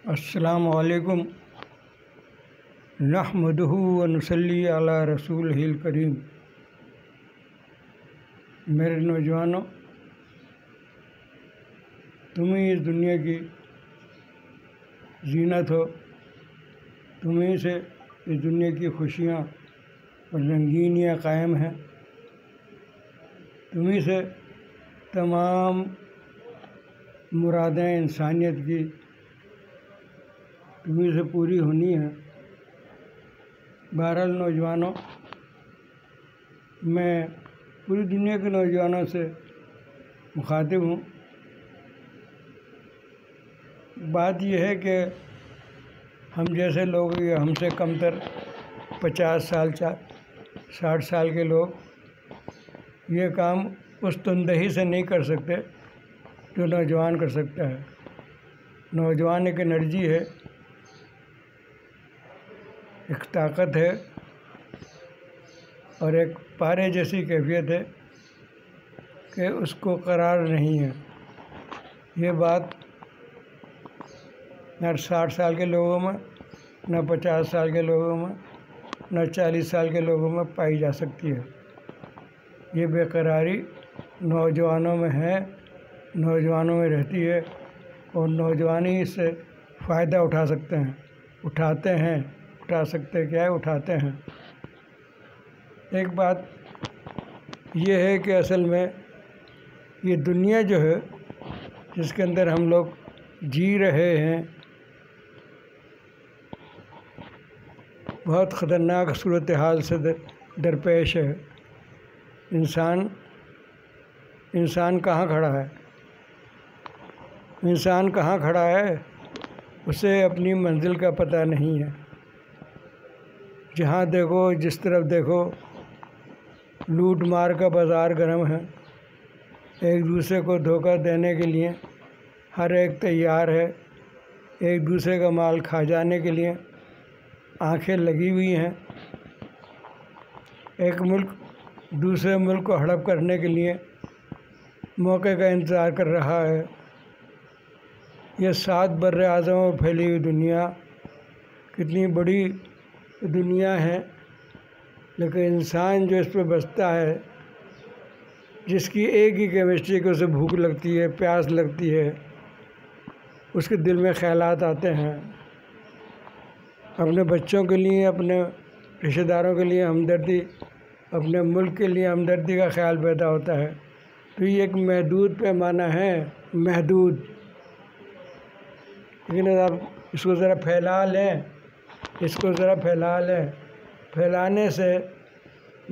السلام علیکم نحمدہ و نصلی علی رسولہ الکریم۔ میرے نوجوانوں، تم ہی اس دنیا کی زینت ہو، تم ہی سے اس دنیا کی خوشیاں اور رنگینیاں قائم ہیں، تم ہی سے تمام مرادیں انسانیت کی تمہیں سے پوری ہونی ہے۔ بہرحال نوجوانوں، میں پوری دنیا کے نوجوانوں سے مخاطب ہوں۔ بات یہ ہے کہ ہم جیسے لوگ یا ہم سے کم تر 50 سال 60 سال کے لوگ یہ کام اس تندہی سے نہیں کر سکتے جو نوجوان کر سکتا ہے۔ نوجوان ایک انرجی ہے، ایک طاقت ہے اور ایک پارے جیسی کیفیت ہے کہ اس کو قرار نہیں ہے۔ یہ بات نہ 60 سال کے لوگوں میں، نہ 50 سال کے لوگوں میں، نہ 40 سال کے لوگوں میں پائی جا سکتی ہے۔ یہ بے قراری نوجوانوں میں ہے، نوجوانوں میں رہتی ہے اور نوجوان ہی اس سے فائدہ اٹھا سکتے ہیں، اٹھاتے ہیں۔ اٹھا سکتے کیا ہے، اٹھاتے ہیں۔ ایک بات یہ ہے کہ اصل میں یہ دنیا جو ہے جس کے اندر ہم لوگ جی رہے ہیں بہت خطرناک صورتحال سے درپیش ہے۔ انسان کہاں کھڑا ہے؟ انسان کہاں کھڑا ہے؟ اسے اپنی منزل کا پتہ نہیں ہے۔ جہاں دیکھو، جس طرف دیکھو، لوٹ مار کا بازار گرم ہے۔ ایک دوسرے کو دھوکہ دینے کے لیے ہر ایک تیار ہے، ایک دوسرے کا مال کھا جانے کے لیے آنکھیں لگی ہوئی ہیں۔ ایک ملک دوسرے ملک کو ہڑپ کرنے کے لیے موقع کا انتظار کر رہا ہے۔ یہ 7 بر اعظموں میں پھیلی ہوئی دنیا کتنی بڑی دنیا ہے، لیکن انسان جو اس پہ بستا ہے، جس کی ایک ہی کیمسٹری کو اسے بھوک لگتی ہے، پیاس لگتی ہے، اس کے دل میں خیالات آتے ہیں، اپنے بچوں کے لیے، اپنے رشتہ داروں کے لیے ہمدردی، اپنے ملک کے لیے ہمدردی کا خیال پیدا ہوتا ہے۔ تو یہ ایک محدود پیمانہ ہے، محدود، لیکن اگر آپ اس کو ذرا پھیلا لیں، اس کو ذرا پھیلا لیں، پھیلانے سے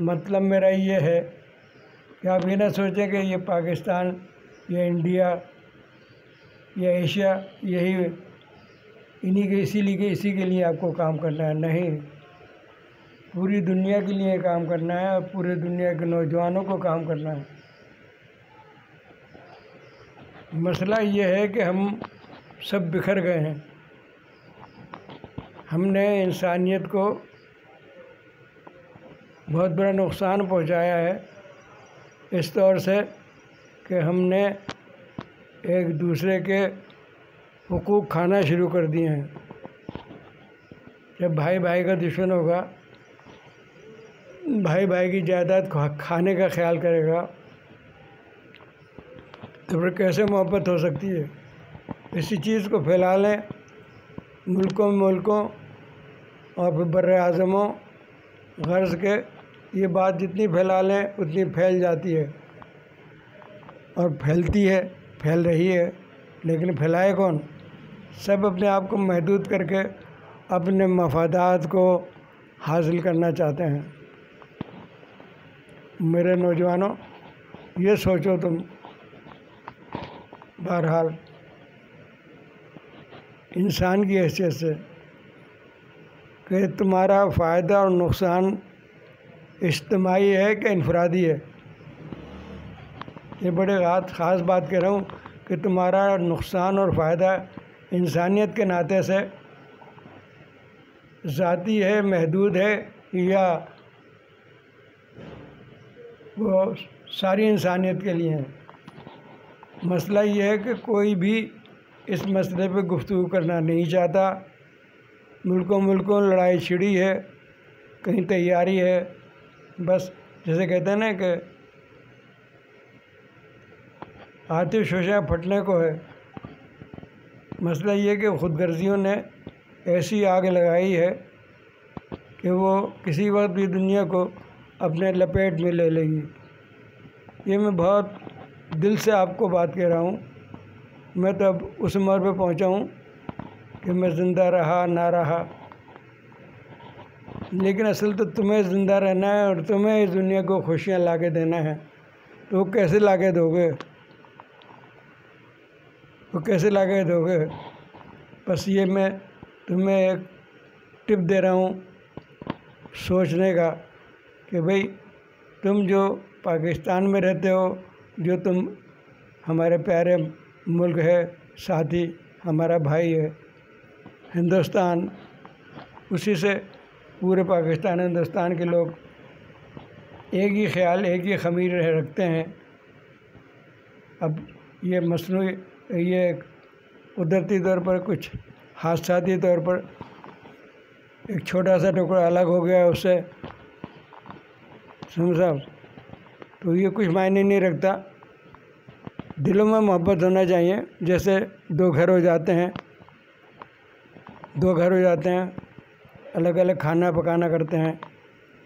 مطلب میرا یہ ہے کہ آپ یہ نہ سوچیں کہ یہ پاکستان یا انڈیا یا ایشیا یہی اسی کے لیے آپ کو کام کرنا ہے۔ نہیں، پوری دنیا کے لیے کام کرنا ہے اور پوری دنیا کے نوجوانوں کو کام کرنا ہے۔ مسئلہ یہ ہے کہ ہم سب بکھر گئے ہیں۔ ہم نے انسانیت کو بہت بڑا نقصان پہنچایا ہے اس طور سے کہ ہم نے ایک دوسرے کے حقوق کھانا شروع کر دیے ہیں۔ جب بھائی بھائی کا دشمن ہوگا، بھائی بھائی کی جائیداد کھانے کا خیال کرے گا، تو پھر کیسے محبت ہو سکتی ہے؟ اسی چیز کو پھیلا لیں ملکوں اور پھر بر اعظموں، غرض کے یہ بات جتنی پھیلا لیں اتنی پھیل جاتی ہے اور پھیلتی ہے، پھیل رہی ہے، لیکن پھیلائے کون؟ سب اپنے آپ کو محدود کر کے اپنے مفادات کو حاصل کرنا چاہتے ہیں۔ میرے نوجوانوں، یہ سوچو تم بہرحال انسان کی حیثیت سے کہ تمہارا فائدہ اور نقصان اجتماعی ہے کہ انفرادی ہے۔ یہ بڑے خاص بات کہہ رہا ہوں کہ تمہارا نقصان اور فائدہ انسانیت کے ناطے سے ذاتی ہے، محدود ہے، یا وہ ساری انسانیت کے لیے ہے۔ مسئلہ یہ ہے کہ کوئی بھی اس مسئلے پہ گفتگو کرنا نہیں چاہتا۔ ملکوں لڑائی چھڑی ہے، کہیں تیاری ہے، بس جیسے کہتے ہیں نا کہ آتش شوشہ پھٹنے کو ہے۔ مسئلہ یہ کہ خود غرضیوں نے ایسی آگ لگائی ہے کہ وہ کسی وقت بھی دنیا کو اپنے لپیٹ میں لے لے گی۔ یہ میں بہت دل سے آپ کو بات کہہ رہا ہوں۔ میں تو اب اس عمر پہ پہنچا ہوں کہ میں زندہ رہا نہ رہا، لیکن اصل تو تمہیں زندہ رہنا ہے اور تمہیں اس دنیا کو خوشیاں لا کے دینا ہے۔ تو وہ کیسے لا کے دو گے؟ بس یہ میں تمہیں ایک ٹپ دے رہا ہوں سوچنے کا کہ بھئی تم جو پاکستان میں رہتے ہو، جو تم ہمارے پیارے ملک ہے، ساتھی ہمارا بھائی ہے ہندوستان، اسی سے پورے پاکستان ہندوستان کے لوگ ایک ہی خیال، ایک ہی خمیر رکھتے ہیں۔ اب یہ مصنوعی، یہ قدرتی طور پر کچھ حادثاتی طور پر ایک چھوٹا سا ٹکڑا الگ ہو گیا اس سے، سمجھا؟ تو یہ کچھ معنی نہیں رکھتا۔ دلوں میں محبت ہونا چاہیے۔ جیسے دو گھر ہو جاتے ہیں، الگ الگ کھانا پکانا کرتے ہیں،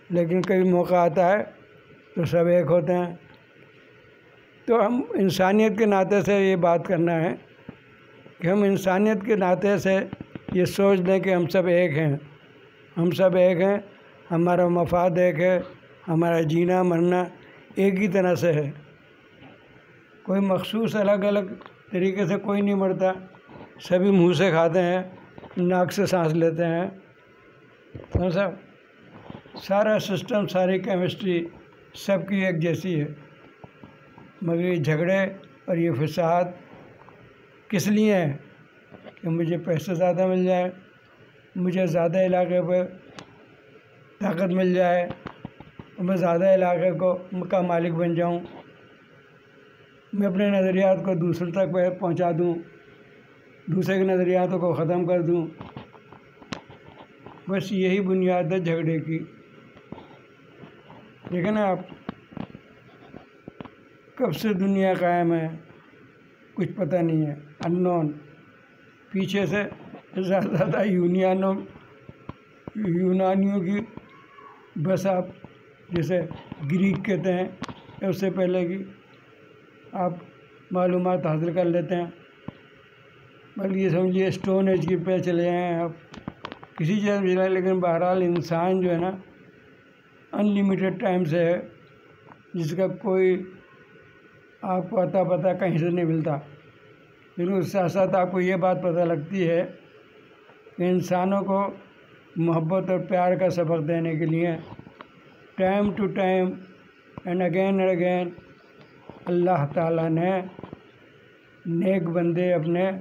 لیکن کبھی موقع آتا ہے تو سب ایک ہوتے ہیں۔ تو ہم انسانیت کے ناطے سے یہ بات کرنا ہے کہ ہم انسانیت کے ناطے سے یہ سوچ لیں کہ ہم سب ایک ہیں، ہمارا مفاد ایک ہے، ہمارا جینا مرنا ایک ہی طرح سے ہے۔ کوئی مخصوص الگ الگ طریقے سے کوئی نہیں مرتا، سبھی منہ سے کھاتے ہیں، ناک سے سانس لیتے ہیں، سمجھا؟ سارا سسٹم، ساری کیمسٹری سب کی ایک جیسی ہے، مگر یہ جھگڑے اور یہ فساد کس لیے ہیں؟ کہ مجھے پیسے زیادہ مل جائے، مجھے زیادہ علاقے پہ طاقت مل جائے، اور میں زیادہ علاقے کا مالک بن جاؤں، میں اپنے نظریات کو دوسروں تک پہنچا دوں، دوسرے کے نظریاتوں کو ختم کر دوں۔ بس یہی بنیاد ہے جھگڑے کی۔ دیکھیں نا آپ، کب سے دنیا قائم ہے کچھ پتہ نہیں ہے، انون۔ پیچھے سے زیادہ یونانیوں کی، بس آپ جیسے گریک کہتے ہیں، اس سے پہلے کی آپ معلومات حاصل کر لیتے ہیں، بلکہ یہ سمجھیے اسٹون ایج کی پہ چلے ہیں آپ، کسی چیز میں چلے۔ لیکن بہرحال انسان جو ہے نا ان لمیٹڈ ٹائم سے ہے، جس کا کوئی آپ کو اتا پتہ کہیں سے نہیں ملتا۔ لیکن اس ساتھ ساتھ آپ کو یہ بات پتہ لگتی ہے کہ انسانوں کو محبت اور پیار کا سبق دینے کے لیے time to time and again اللہ تعالیٰ نے نیک بندے اپنے،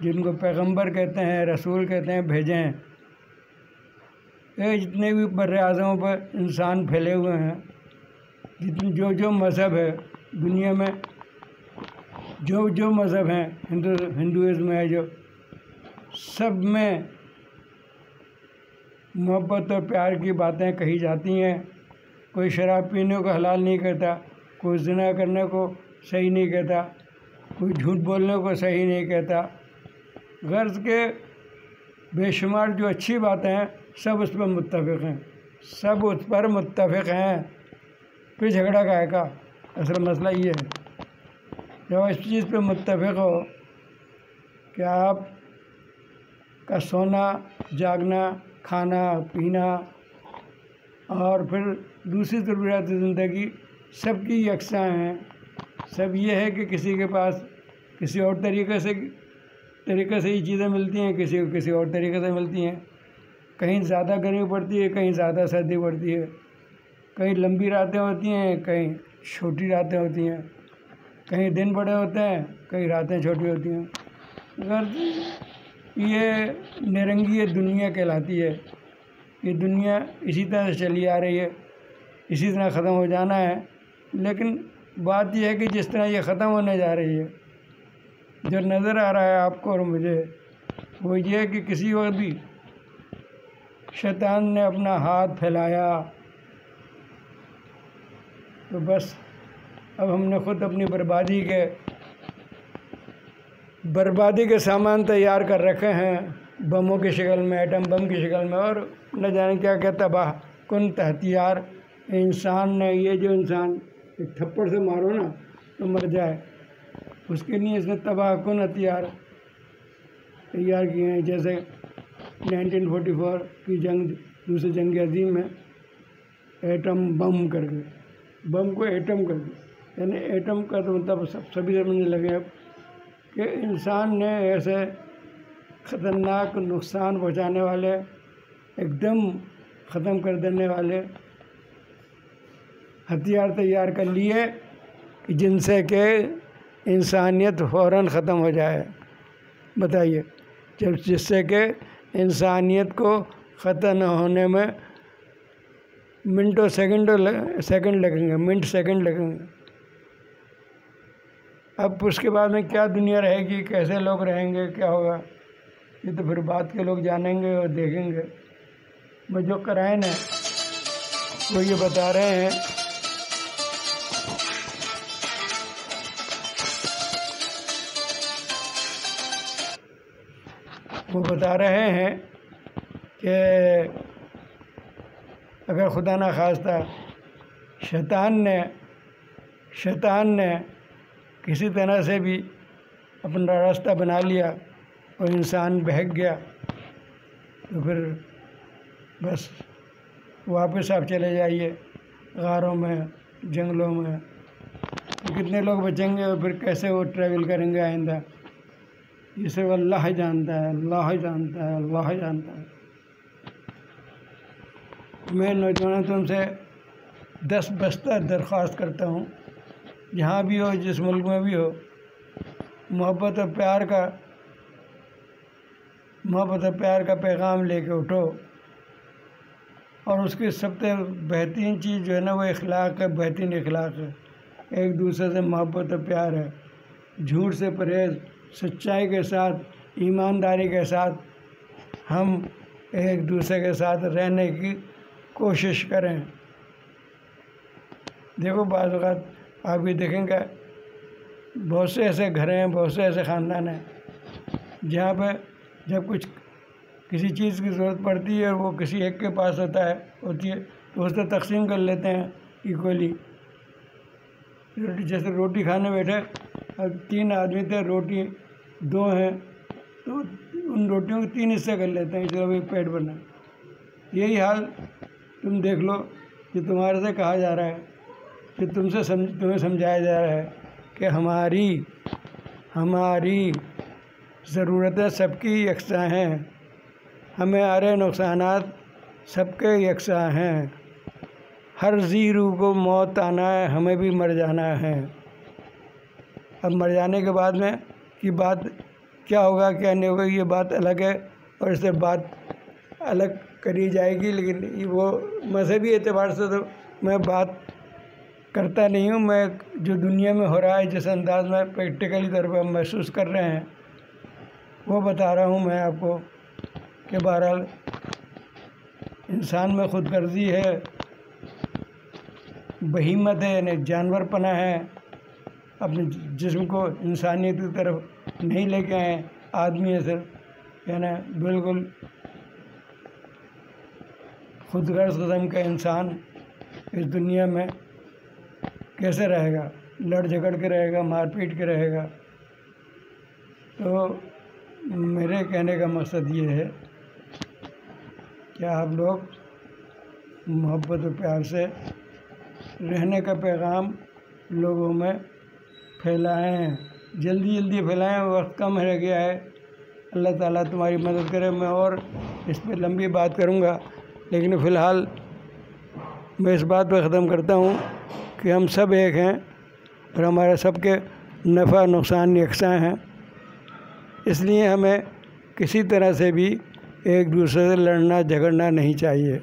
جن کو پیغمبر کہتے ہیں، رسول کہتے ہیں، بھیجے ہیں۔ یہ جتنے بھی بر اعظموں پر انسان پھیلے ہوئے ہیں، جو مذہب ہے دنیا میں، جو مذہب ہیں، ہندوازم ہے، جو سب میں محبت اور پیار کی باتیں کہی جاتی ہیں۔ کوئی شراب پینے کو حلال نہیں کہتا، کوئی زنا کرنے کو صحیح نہیں کہتا، کوئی جھوٹ بولنے کو صحیح نہیں کہتا۔ غرض کے بے شمار جو اچھی باتیں ہیں سب اس پر متفق ہیں، پھر جھگڑا کائے کا؟ اصل مسئلہ یہ ہے، جب اس چیز پہ متفق ہو کہ آپ کا سونا، جاگنا، کھانا پینا اور پھر دوسری ضروریات زندگی سب کی یکساں ہیں، سب یہ ہے کہ کسی کے پاس کسی اور طریقے سے یہ چیزیں ملتی ہیں، کسی کو کسی اور طریقے سے ملتی ہیں۔ کہیں زیادہ گرمی پڑتی ہے، کہیں زیادہ سردی پڑتی ہے، کہیں لمبی راتیں ہوتی ہیں، کہیں چھوٹی راتیں ہوتی ہیں، کہیں دن بڑے ہوتے ہیں، کہیں راتیں چھوٹی ہوتی ہیں۔ غرض یہ نرنگی دنیا کہلاتی ہے۔ یہ دنیا اسی طرح سے چلی آ رہی ہے، اسی طرح ختم ہو جانا ہے۔ لیکن بات یہ ہے کہ جس طرح یہ ختم ہونے جا رہی ہے، جو نظر آ رہا ہے آپ کو اور مجھے وہ یہ ہے کہ کسی وقت بھی شیطان نے اپنا ہاتھ پھیلایا تو بس اب ہم نے خود اپنی بربادی کے سامان تیار کر رکھے ہیں، بموں کی شکل میں، ایٹم بم کی شکل میں، اور نہ جانے کیا کیا تباہ کن ہتھیار انسان نے، یہ جو انسان ایک تھپڑ سے مارو نا تو مر جائے، اس کے لیے اس نے تباہ کن ہتھیار تیار کیے ہیں، جیسے 1944 کی دوسری جنگ عظیم میں ایٹم بم کر کے، بم کو ایٹم کر دیا، یعنی ایٹم کا تو مطلب سبھی سمجھنے لگے اب کہ انسان نے ایسے خطرناک نقصان پہنچانے والے، ایک دم ختم کر دینے والے ہتھیار تیار کر لیے کہ جن سے کہ انسانیت فوراً ختم ہو جائے۔ بتائیے، جس سے کہ انسانیت کو ختم نہ ہونے میں سیکنڈ لگیں گے، منٹ سیکنڈ لگیں گے۔ اب اس کے بعد میں کیا دنیا رہے گی، کیسے لوگ رہیں گے، کیا ہوگا، یہ تو پھر بعد کے لوگ جانیں گے اور دیکھیں گے۔ میں جو قرائن ہیں وہ یہ بتا رہے ہیں کہ اگر خدا نہ خواستہ شیطان نے کسی طرح سے بھی اپنا راستہ بنا لیا اور انسان بہک گیا تو پھر بس واپس آپ چلے جائیے غاروں میں، جنگلوں میں، کتنے لوگ بچیں گے اور پھر کیسے وہ ٹریول کریں گے آئندہ، یہ صرف اللہ جانتا ہے، اللہ جانتا ہے، اللہ جانتا ہے۔ میں نوجوانوں تم سے 10 بستہ درخواست کرتا ہوں، جہاں بھی ہو، جس ملک میں بھی ہو، محبت اور پیار کا پیغام لے کے اٹھو، اور اس کی سب سے بہترین چیز جو ہے نا وہ اخلاق ہے، بہترین اخلاق ہے، ایک دوسرے سے محبت اور پیار ہے، جھوٹ سے پرہیز، سچائی کے ساتھ، ایمانداری کے ساتھ ہم ایک دوسرے کے ساتھ رہنے کی کوشش کریں۔ دیکھو بعض اوقات آپ بھی دیکھیں گے بہت سے ایسے گھر ہیں، بہت سے ایسے خاندان ہیں جہاں پہ جب کسی چیز کی ضرورت پڑتی ہے اور وہ کسی ایک کے پاس ہوتی ہے تو اس سے تقسیم کر لیتے ہیں ایکولی۔ جیسے روٹی کھانے بیٹھے اور 3 آدمی تھے، روٹی 2 ہیں تو ان روٹیوں کے 3 حصے کر لیتے ہیں، چلو پیٹ بھرنا۔ یہی حال تم دیکھ لو کہ تمہارے سے کہا جا رہا ہے، کہ تمہیں سمجھایا جا رہا ہے کہ ہماری ضرورتیں سب کی یکساں ہیں، ہمیں آرے نقصانات سب کے یکساں ہیں، ہر ذی روح کو موت آنا ہے، ہمیں بھی مر جانا ہے۔ اب مر جانے کے بعد میں کی بات کیا ہوگا کیا نہیں ہوگا یہ بات الگ ہے، اور اس سے بات الگ کری جائے گی، لیکن وہ مذہبی اعتبار سے تو میں بات کرتا نہیں ہوں۔ میں جو دنیا میں ہو رہا ہے، جس انداز میں پریکٹیکلی طور پہ ہم محسوس کر رہے ہیں وہ بتا رہا ہوں میں آپ کو، کہ بہرحال انسان میں خود غرضی ہے، بہیمت ہے، یعنی جانور پنا ہے، اپنے جسم کو انسانیت کی طرف نہیں لے کے آئے، آدمی ہے صرف، یعنی بالکل خود غرض قسم کا انسان اس دنیا میں کیسے رہے گا، لڑ جھگڑ کے رہے گا، مار پیٹ کے رہے گا۔ تو میرے کہنے کا مقصد یہ ہے کہ آپ لوگ محبت و پیار سے رہنے کا پیغام لوگوں میں پھیلائیں، جلدی پھیلائیں، وقت کم رہ گیا ہے۔ اللہ تعالیٰ تمہاری مدد کرے۔ میں اور اس پہ لمبی بات کروں گا، لیکن فی الحال میں اس بات پہ ختم کرتا ہوں کہ ہم سب ایک ہیں اور ہمارے سب کے نفع نقصان یکساں ہیں، اس لیے ہمیں کسی طرح سے بھی ایک دوسرے سے لڑنا جھگڑنا نہیں چاہیے۔